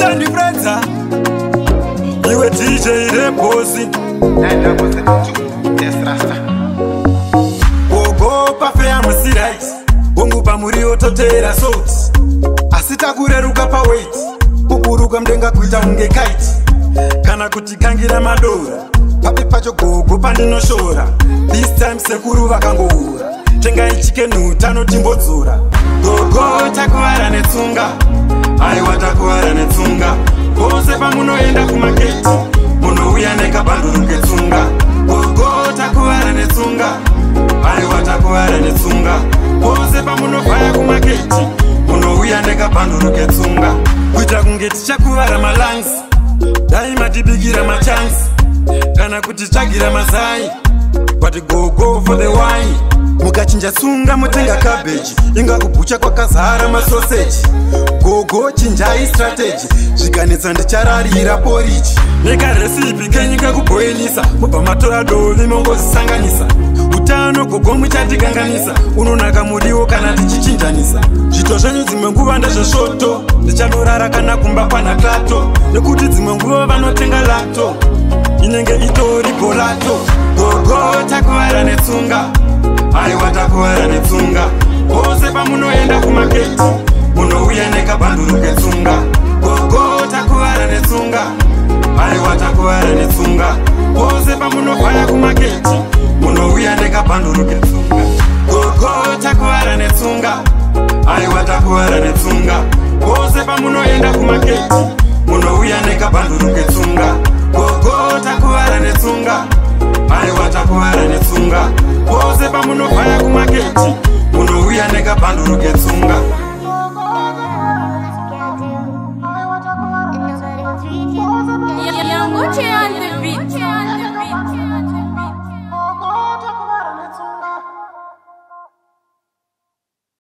Uchandibredza iwe DJ Reposi Gogo pafea musirait Bongu pamuriyo totera salt Asita kureruka pa weight Kukuruka mdenga kuita unge kite Kana kutikangira madora Papi pacho gogo pandinoshora This time sekuru vakangoura Tenga ichike nutano timbodzura Gogo takuwara netsunga Aiwa takuwara netsunga Kose pamunoenda kumaketi Munouya nekabhanduru ketsunga Gogo takuwara netsunga Aiwa takuwara netsunga Kose pamunofaya kumaketi Munouya nekabhanduru ketsunga Kuita kunge tichakuwara malangs Daima tibigira machance Kana kuti chagira mazai But go for the wine Mukachinja tsunga mutenga cabbage Inga kupucha kwa kazara masausage Gogo chinjai strategy Zvikanetsa ndichararira porridge Neka recipe kenyika kuboilisa Mubva matora doli mongozisanganisa Utano gogo muchatikanganisa Unonaka muriwo kana tichichinjanisa Zvito zvenyu dzimwe nguva ndezvesvoto Ndichanorara kana kumba pana klato Nekuti dzimwe nguva vanotenga lato Inenge itori golato Gogo takuwara netsunga Aiwa takuwara netsunga Kose pamunoenda kumaketi Munouya nekabhanduru ketsunga Gogo takuwara netsunga Aiwa takuwara netsunga Kose pamunofaya kumaketi Munouya nekabhanduru ketsunga Gogo takuwara netsunga Aiwa takuwara netsunga Kose pamunoenda kumaketi Munouya nekabhanduru ketsunga Gogo takuwara netsunga Aiwa takuwara netsunga Kose pamunofaya kumaketi Munouya nekabhanduru ketsunga Young Gucci on the beat.